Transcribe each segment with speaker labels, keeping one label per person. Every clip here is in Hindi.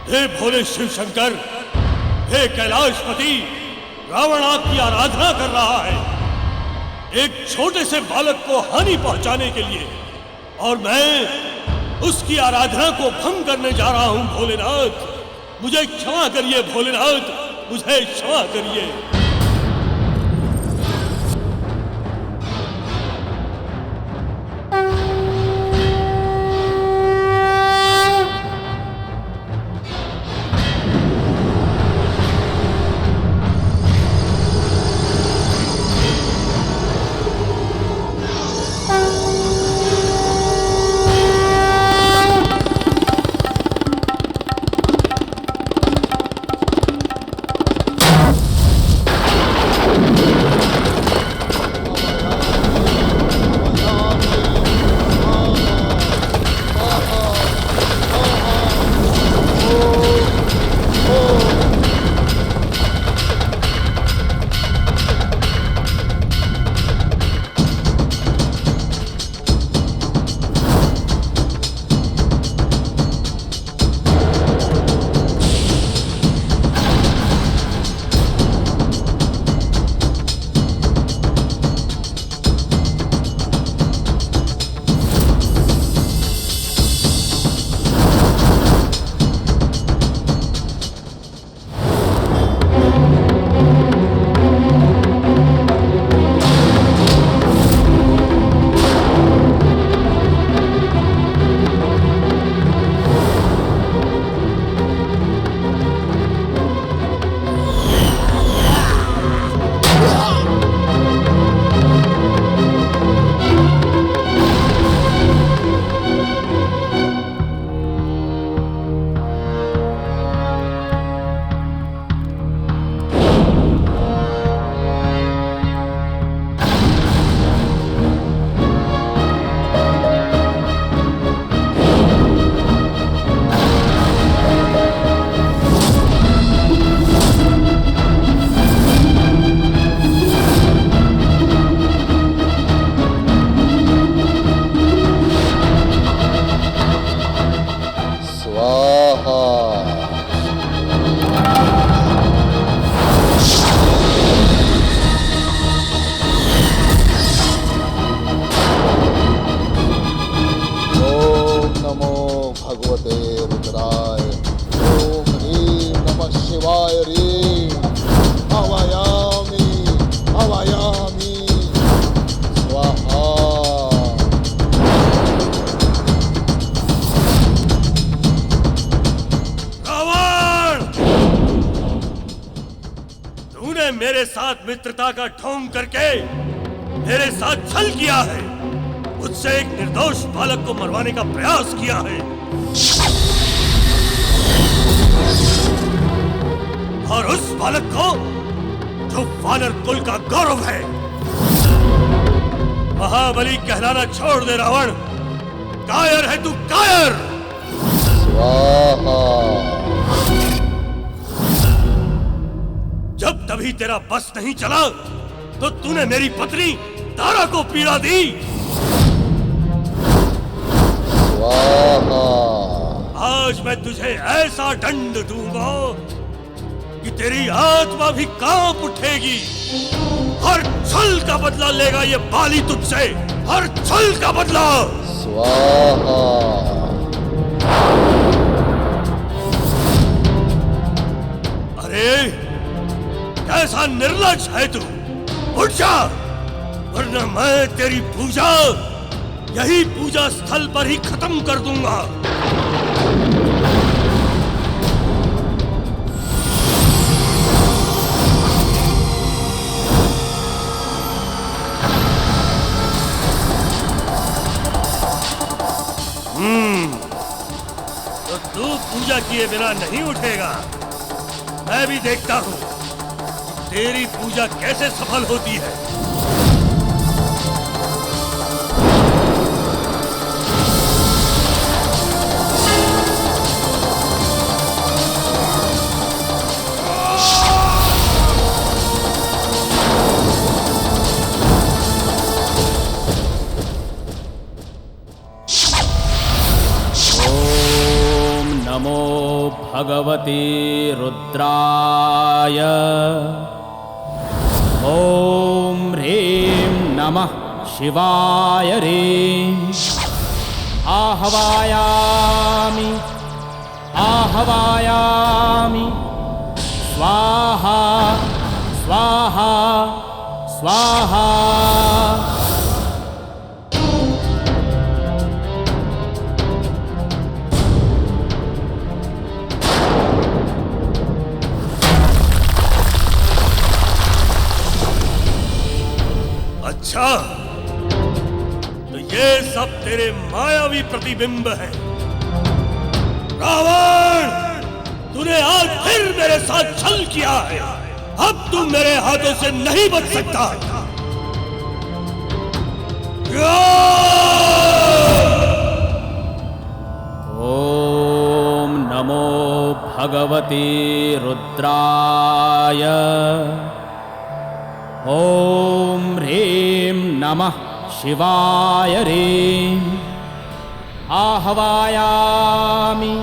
Speaker 1: हे भोले शिव शंकर, हे कैलाशपति, रावण आपकी आराधना कर रहा है एक छोटे से बालक को हानि पहुंचाने के लिए, और मैं उसकी आराधना को भंग करने जा रहा हूं। भोलेनाथ मुझे क्षमा करिए, भोलेनाथ मुझे क्षमा करिए। मेरे साथ मित्रता का ढोंग करके मेरे साथ छल किया है, मुझसे एक निर्दोष बालक को मरवाने का प्रयास किया है, और उस बालक को जो वानर कुल का गौरव है। महाबली कहलाना छोड़ दे रावण, कायर है तू, कायर। जब तभी तेरा बस नहीं चला तो तूने मेरी पत्नी तारा को पीड़ा दी। आज मैं तुझे ऐसा दंड दूंगा कि तेरी आत्मा भी कांप उठेगी। हर छल का बदला लेगा ये बाली तुझसे, हर छल का बदला। अरे कैसा निर्लज्ज है तू, उठ जा, वरना मैं तेरी पूजा यही पूजा स्थल पर ही खत्म कर दूंगा। तो तू पूजा किए बिना नहीं उठेगा। मैं भी देखता हूं तेरी पूजा कैसे सफल होती है।
Speaker 2: ओम नमो भगवते रुद्राय। ॐ ह्रीं नमः शिवाय ह्रीं। आह्वयामि आह्वयामि स्वाहा स्वाहा स्वाहा।
Speaker 1: अच्छा, तो ये सब तेरे मायावी प्रतिबिंब हैं। रावण, तूने आज फिर मेरे साथ छल किया है। अब तू मेरे हाथों से नहीं बच सकता।
Speaker 2: ओम नमो भगवते रुद्राय। ॐ ह्रीं नमः शिवाय ह्रीं। आह्वयामि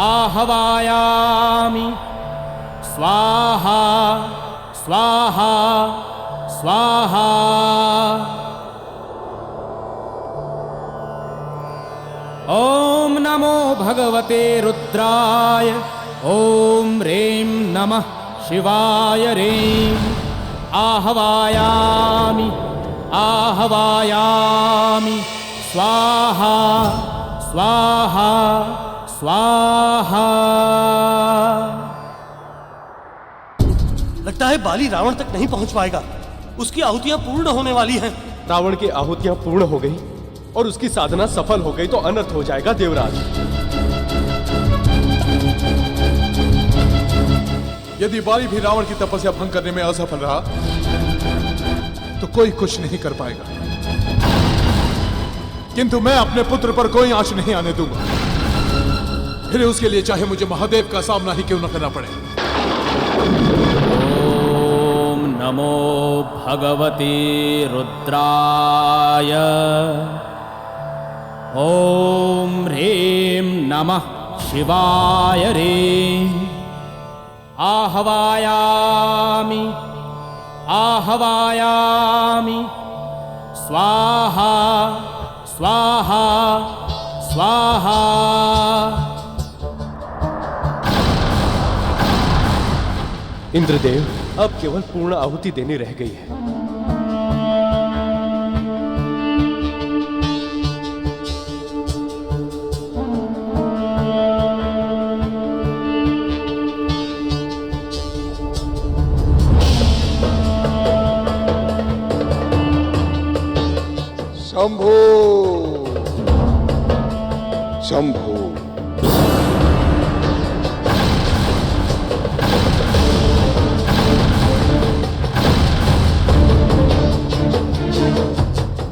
Speaker 2: आह्वयामि स्वाहा स्वाहा स्वाहा। ॐ नमो भगवते रुद्राय। ॐ ह्रीं नमः शिवाय ह्रीं। आह्वयामि आह्वयामि स्वाहा स्वाहा स्वाहा।
Speaker 1: लगता है बाली रावण तक नहीं पहुंच पाएगा। उसकी आहुतियां पूर्ण होने वाली हैं।
Speaker 3: रावण की आहुतियां पूर्ण हो गई और उसकी साधना सफल हो गई तो अनर्थ हो जाएगा देवराज।
Speaker 4: यदि बाली भी रावण की तपस्या भंग करने में असफल रहा तो कोई कुछ नहीं कर पाएगा। किंतु मैं अपने पुत्र पर कोई आंच नहीं आने दूंगा, फिर उसके लिए चाहे मुझे महादेव का सामना ही क्यों न करना पड़े।
Speaker 2: ओम नमो भगवते रुद्राय। ॐ ह्रीं नमः शिवाय ह्रीं। आह्वयामि आह्वयामि स्वाहा स्वाहा स्वाहा।
Speaker 3: इंद्रदेव, अब केवल पूर्ण आहुति देनी रह गई है।
Speaker 5: शंभो शंभो।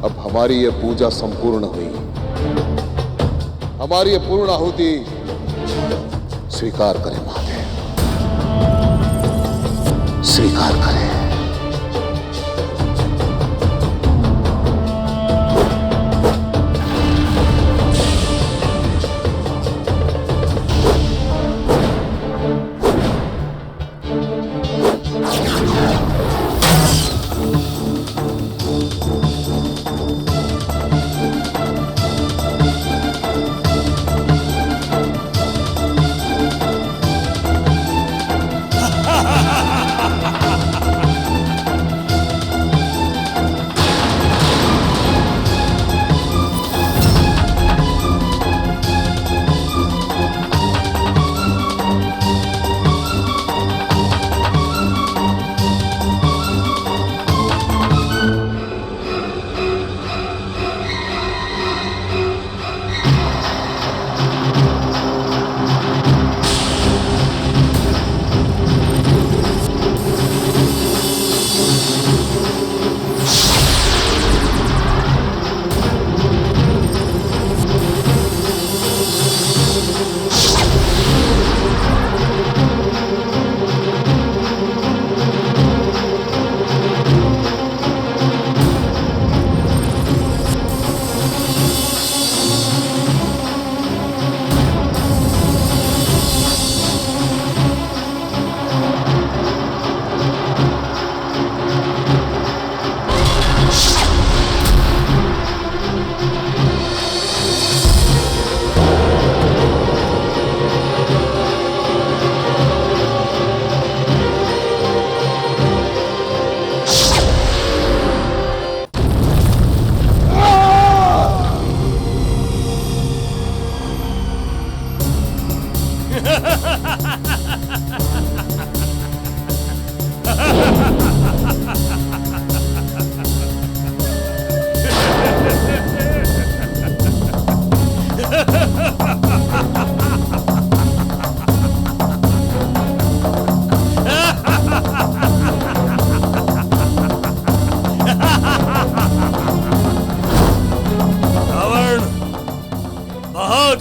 Speaker 5: अब हमारी ये पूजा संपूर्ण हुई। हमारी ये पूर्ण आहुति स्वीकार करें महादेव, स्वीकार करें।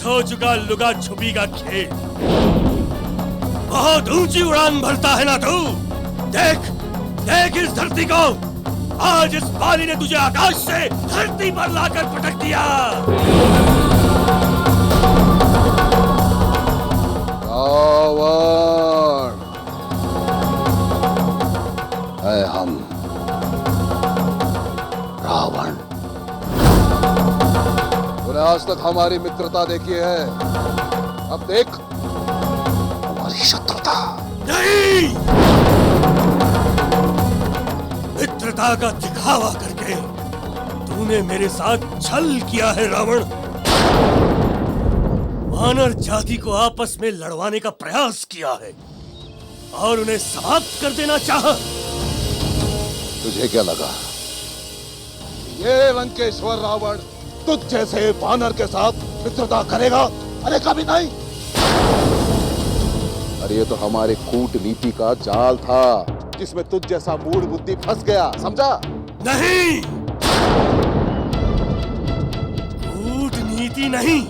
Speaker 1: हो चुका लुका छुपी का खेल। बहुत ऊंची उड़ान भरता है ना तू। देख देख इस धरती को। आज इस बाली ने तुझे आकाश से धरती पर लाकर पटक दिया।
Speaker 5: रावण है हम रावण। तूने आज तक हमारी मित्रता देखी है, अब देख हमारी शत्रुता।
Speaker 1: नहीं, मित्रता का दिखावा करके तूने मेरे साथ छल किया है रावण। वानर जाति को आपस में लड़वाने का प्रयास किया है और उन्हें समाप्त कर देना चाहा।
Speaker 5: तुझे क्या लगा ये लंकेश्वर रावण तुझ जैसे वानर के साथ मित्रता करेगा? अरे कभी नहीं। अरे ये तो हमारे कूटनीति का जाल था जिसमें तुझ जैसा मूढ़ बुद्धि फंस गया, समझा?
Speaker 1: नहीं, कूटनीति नहीं,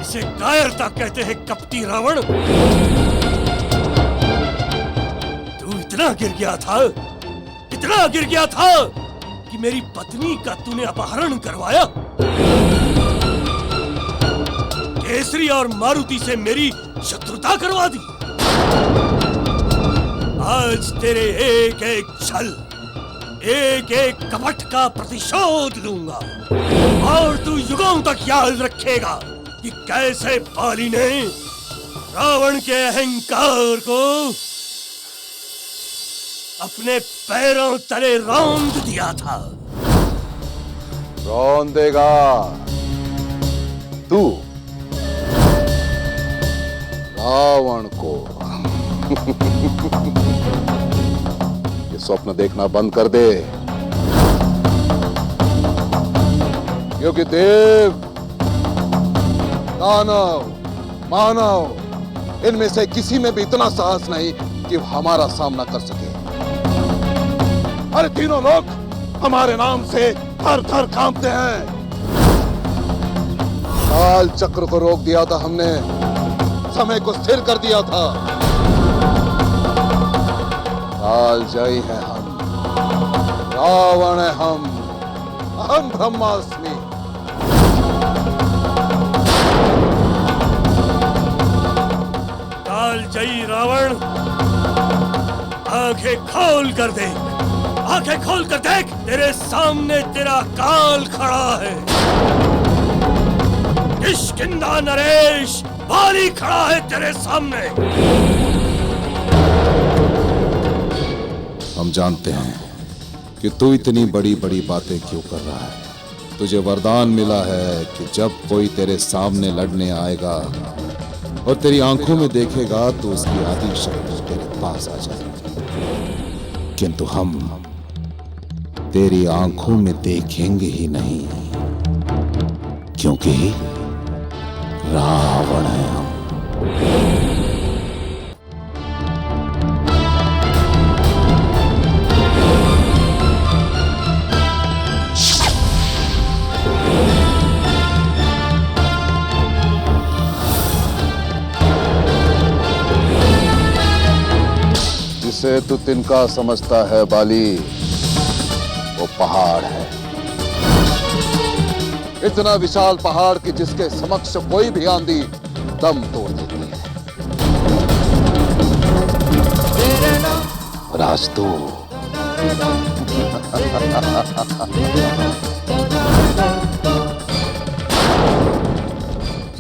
Speaker 1: इसे कायरता कहते हैं कपटी रावण। तू इतना गिर गया था, इतना गिर गया था कि मेरी पत्नी का तूने अपहरण करवाया। केसरी और मारुति से मेरी शत्रुता करवा दी। आज तेरे एक एक छल, एक एक कपट का प्रतिशोध लूंगा और तू युगों तक याद रखेगा कि कैसे बाली ने रावण के अहंकार को अपने पैरों तले रौंद दिया था।
Speaker 5: रौंद देगा तू रावण को। ये स्वप्न देखना बंद कर दे, क्योंकि देव, दानव, मानव, इनमें से किसी में भी इतना साहस नहीं कि वो हमारा सामना कर सके। अरे तीनों लोग हमारे नाम से थर थर कांपते हैं। काल चक्र को रोक दिया था हमने, समय को स्थिर कर दिया था। काल जयी है हम, रावण है हम, अहम ब्रह्मास्मि।
Speaker 1: काल जयी रावण, आंखें खोल कर देख, आंखें खोल कर देख, तेरे सामने तेरा काल खड़ा है। किष्किंधा नरेश बाली खड़ा है तेरे सामने।
Speaker 5: हम जानते हैं कि तू इतनी बड़ी बड़ी बातें क्यों कर रहा है। तुझे वरदान मिला है कि जब कोई तेरे सामने लड़ने आएगा और तेरी आंखों में देखेगा तो उसकी आदि शक्ति तेरे पास आ जाएगी, किंतु हम तेरी आंखों में देखेंगे ही नहीं, क्योंकि रावण है हम। जिसे तू तिनका समझता है बाली, वो पहाड़ है। इतना विशाल पहाड़ कि जिसके समक्ष कोई भी आंधी दम तोड़ देती है। राज तू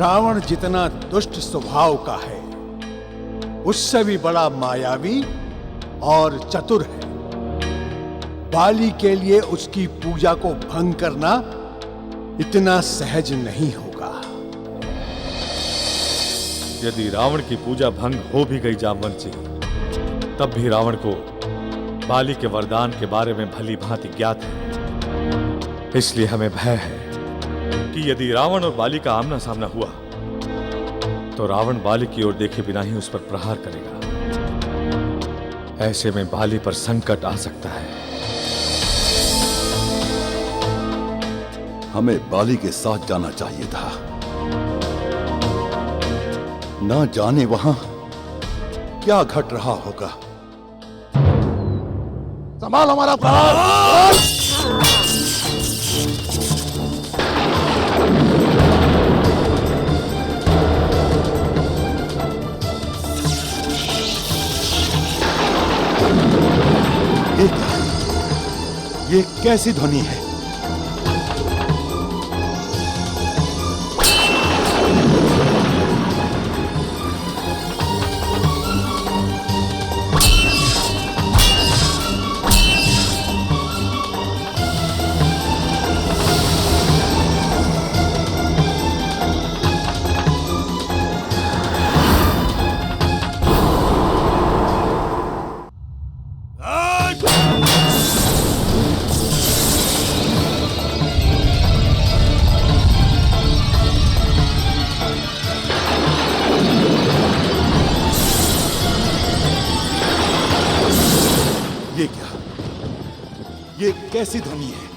Speaker 6: रावण जितना दुष्ट स्वभाव का है, उससे भी बड़ा मायावी और चतुर है। बाली के लिए उसकी पूजा को भंग करना इतना सहज नहीं होगा।
Speaker 7: यदि रावण की पूजा भंग हो भी गई जामवंत जी, तब भी रावण को बाली के वरदान के बारे में भली भांति ज्ञात है। इसलिए हमें भय है कि यदि रावण और बाली का आमना सामना हुआ तो रावण बाली की ओर देखे बिना ही उस पर प्रहार करेगा। ऐसे में बाली पर संकट आ सकता है।
Speaker 8: हमें बाली के साथ जाना चाहिए था, ना जाने वहां क्या घट रहा होगा।
Speaker 4: संभाल हमारा प्राण।
Speaker 8: ये कैसी ध्वनि है? ये क्या? ये कैसी ध्वनि है?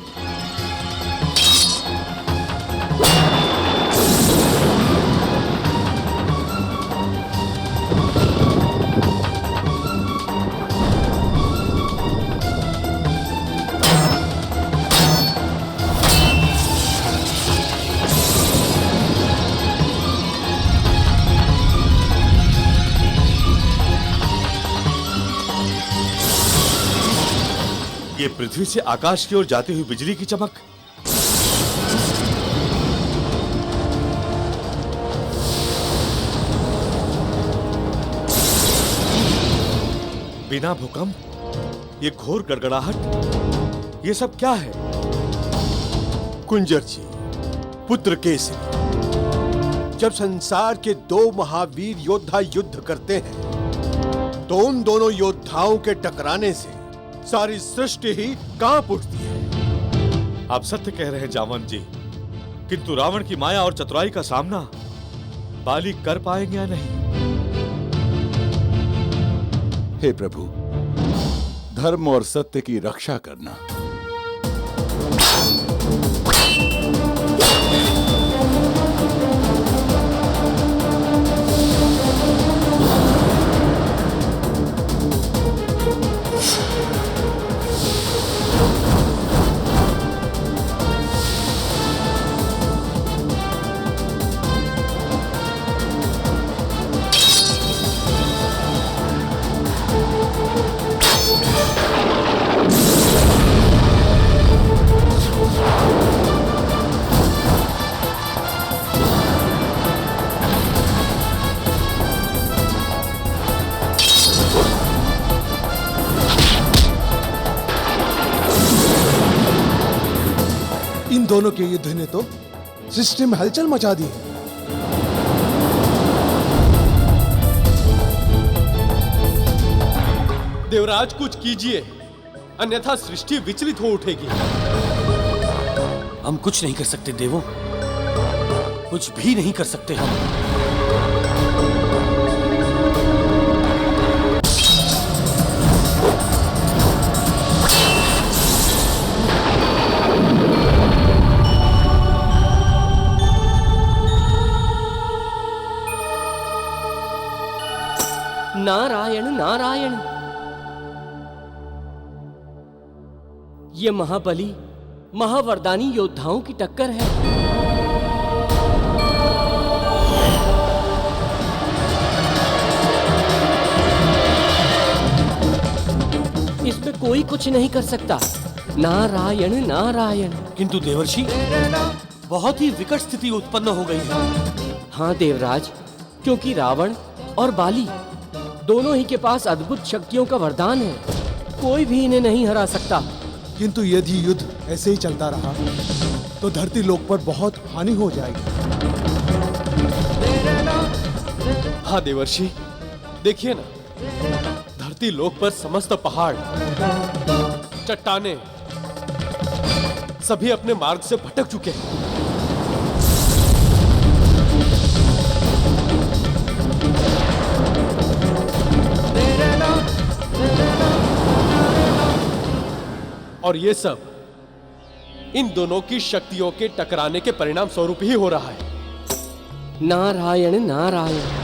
Speaker 7: ये पृथ्वी से आकाश की ओर जाती हुई बिजली की चमक। बिना भूकंप, ये घोर गड़गड़ाहट, ये सब क्या है?
Speaker 6: कुंजर जी, पुत्र केसरी, जब संसार के दो महावीर योद्धा युद्ध करते हैं तो उन दोनों योद्धाओं के टकराने से सारी सृष्टि ही कांप उठती है।
Speaker 7: आप सत्य कह रहे हैं जामवंत जी, किंतु रावण की माया और चतुराई का सामना बाली कर पाएंगे या नहीं?
Speaker 8: हे प्रभु, धर्म और सत्य की रक्षा करना।
Speaker 4: इन दोनों के युद्ध ने तो सृष्टि में हलचल मचा दी।
Speaker 3: देवराज कुछ कीजिए, अन्यथा सृष्टि विचलित हो उठेगी।
Speaker 1: हम कुछ नहीं कर सकते देवों, कुछ भी नहीं कर सकते हम।
Speaker 9: नारायण नारायण, ये महाबली महावरदानी योद्धाओं की टक्कर है। इसमें कोई कुछ नहीं कर सकता। नारायण नारायण।
Speaker 1: किंतु देवर्षि, बहुत ही विकट स्थिति उत्पन्न हो गई है।
Speaker 9: हाँ देवराज, क्योंकि रावण और बाली दोनों ही के पास अद्भुत शक्तियों का वरदान है। कोई भी इन्हें नहीं हरा सकता।
Speaker 4: किंतु यदि युद्ध ऐसे ही चलता रहा तो धरती लोक पर बहुत हानि हो जाएगी।
Speaker 3: हाँ देवर्षि, देखिए ना, धरती लोक पर समस्त पहाड़, चट्टाने सभी अपने मार्ग से भटक चुके हैं। और ये सब इन दोनों की शक्तियों के टकराने के परिणाम स्वरूप ही हो रहा है।
Speaker 9: नारायण नारायण।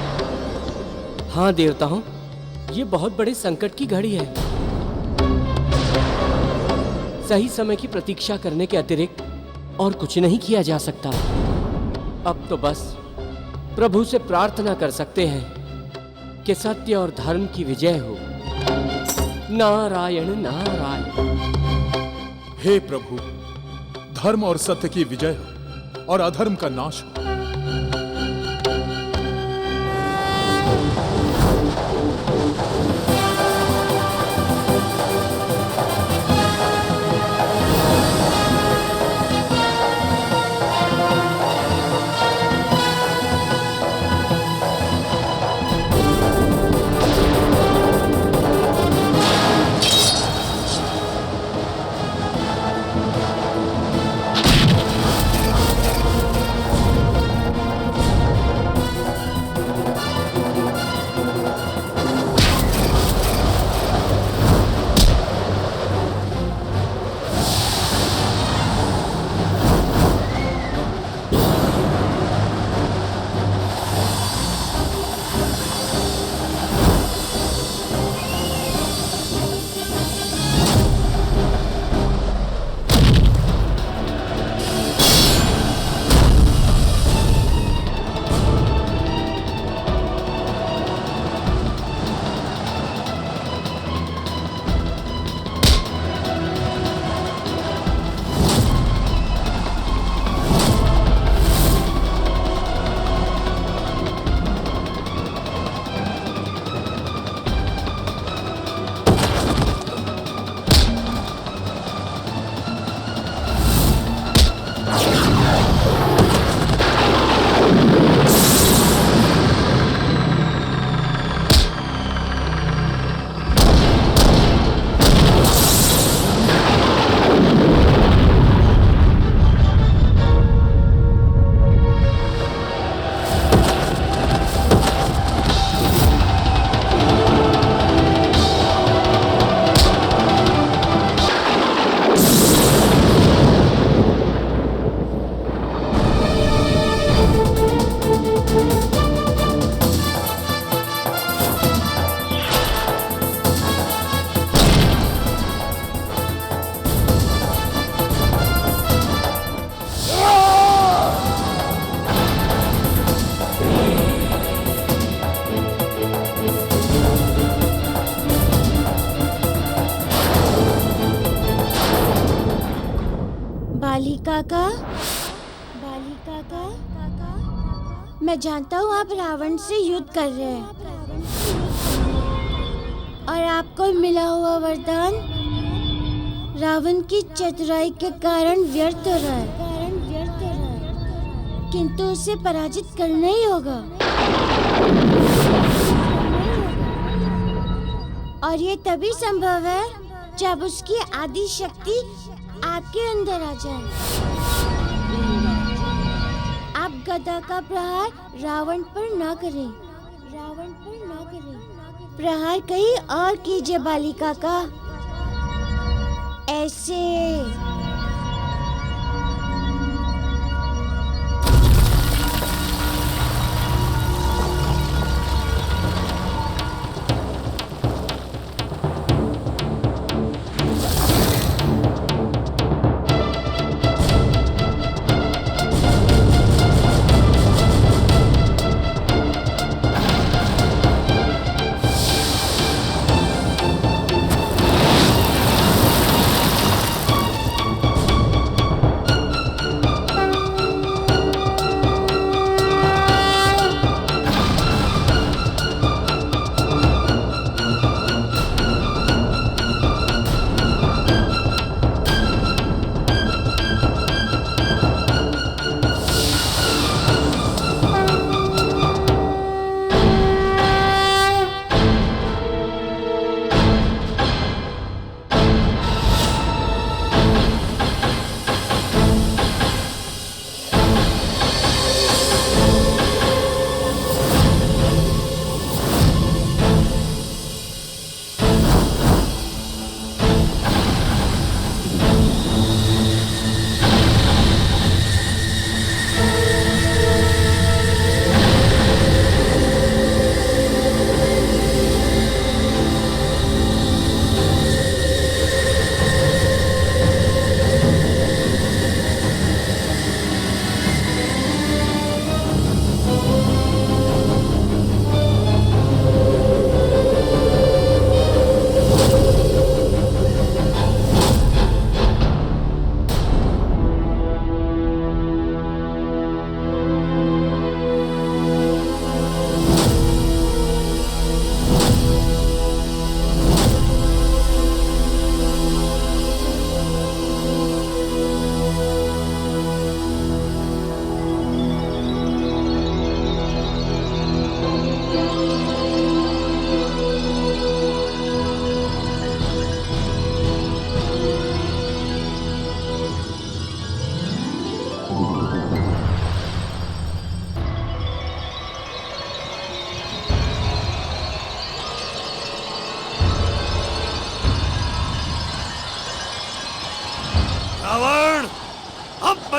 Speaker 9: हाँ देवताओं, ये बहुत बड़े संकट की घड़ी है। सही समय की प्रतीक्षा करने के अतिरिक्त और कुछ नहीं किया जा सकता। अब तो बस प्रभु से प्रार्थना कर सकते हैं कि सत्य और धर्म की विजय हो। नारायण नारायण।
Speaker 4: हे प्रभु, धर्म और सत्य की विजय हो और अधर्म का नाश हो।
Speaker 10: काका, बाली काका, मैं जानता हूँ आप रावण से युद्ध कर रहे हैं और आपको मिला हुआ वरदान रावण की चतुराई के कारण व्यर्थ हो रहा है, किंतु उसे पराजित करना ही होगा। और ये तभी संभव है जब उसकी आदि शक्ति आपके अंदर आ जाए। आप गदा का प्रहार रावण पर ना करें, प्रहार कहीं और कीजिए बालिका का, ऐसे।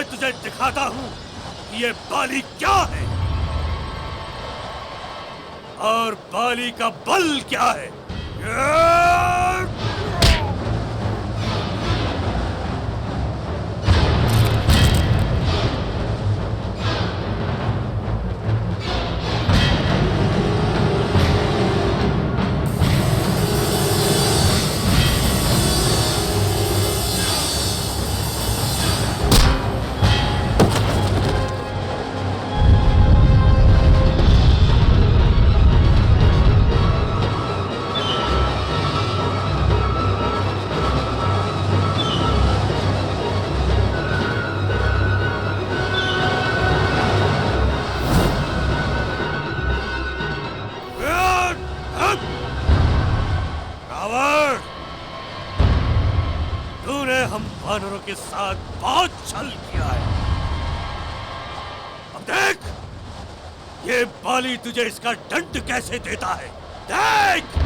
Speaker 1: मैं तुझे दिखाता हूं कि ये बाली क्या है और बाली का बल क्या है। वानरों के साथ बहुत छल किया है। अब देख ये बाली तुझे इसका दंड कैसे देता है। देख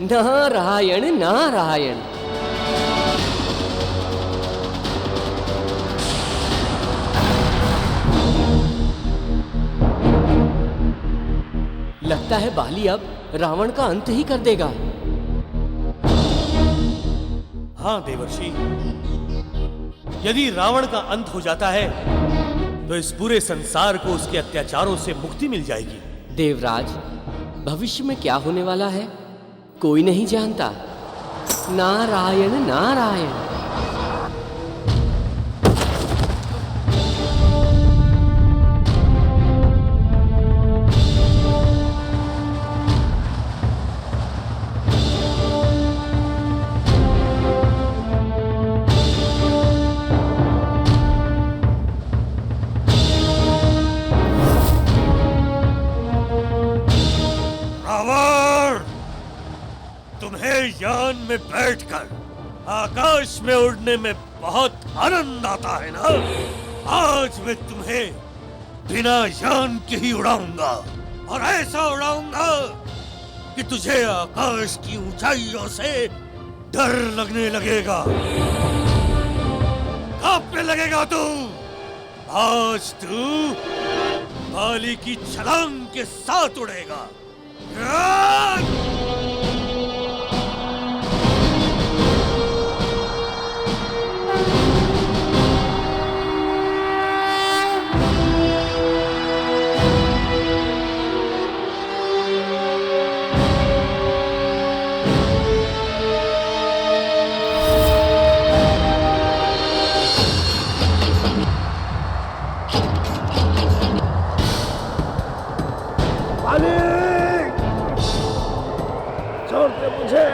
Speaker 9: नारायण नारायण। लगता है बाली अब रावण का अंत ही कर देगा।
Speaker 1: हाँ देवर्षि, यदि रावण का अंत हो जाता है तो इस पूरे संसार को उसके अत्याचारों से मुक्ति मिल जाएगी।
Speaker 9: देवराज, भविष्य में क्या होने वाला है कोई नहीं जानता। नारायण नारायण।
Speaker 1: यान में बैठकर आकाश में उड़ने में बहुत आनंद आता है ना। आज मैं तुम्हें बिना यान के ही उड़ाऊंगा और ऐसा उड़ाऊंगा कि तुझे आकाश की ऊंचाइयों से डर लगने लगेगा, कांपने लगेगा तू। आज तू बाली की छलांग के साथ उड़ेगा।
Speaker 11: छोड़ दे मुझे।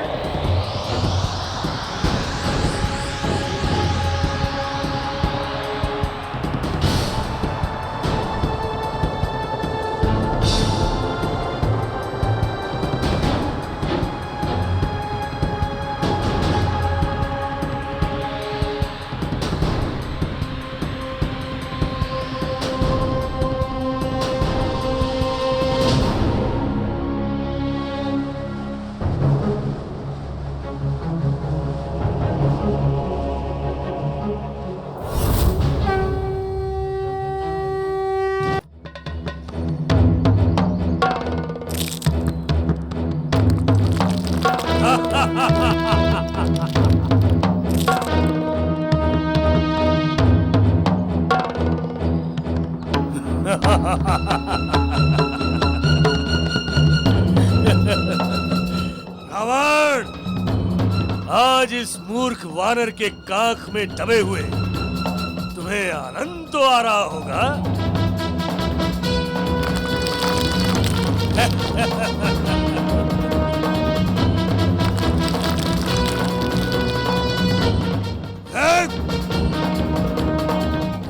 Speaker 1: रावण, आज इस मूर्ख वानर के काख में दबे हुए तुम्हें आनंद तो आ रहा होगा।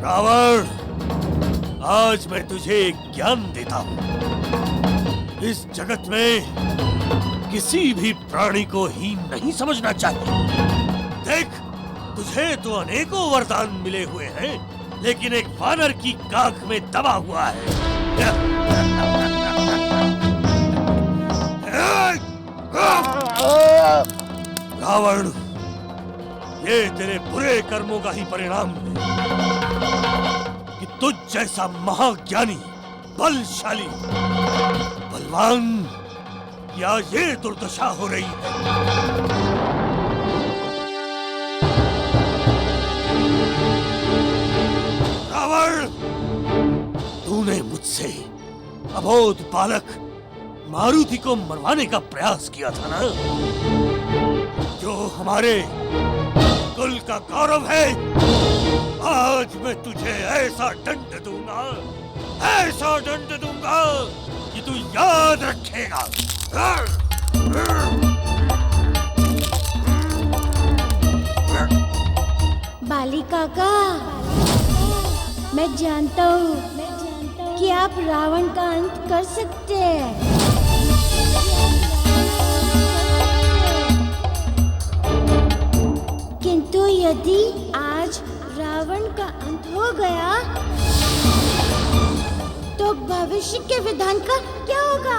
Speaker 1: रावण, आज मैं तुझे एक ज्ञान देता हूँ। इस जगत में किसी भी प्राणी को हीन नहीं समझना चाहिए। देख, तुझे तो अनेकों वरदान मिले हुए हैं, लेकिन एक वानर की काख में दबा हुआ है। रावण, ये तेरे बुरे कर्मों का ही परिणाम है कि तुझ जैसा महाज्ञानी, बलशाली, बलवान की आज ये दुर्दशा हो रही है। रावण, तूने मुझसे अबोध बालक मारुति को मरवाने का प्रयास किया था ना, जो हमारे कुल का गौरव है। आज मैं तुझे ऐसा दंड दूंगा, ऐसा दंड दूंगा कि तू याद रखेगा।
Speaker 10: बाली काका, मैं जानता हूँ कि आप रावण का अंत कर सकते हैं। किंतु यदि आज रावण का अंत हो गया तो भविष्य के विधान का क्या होगा?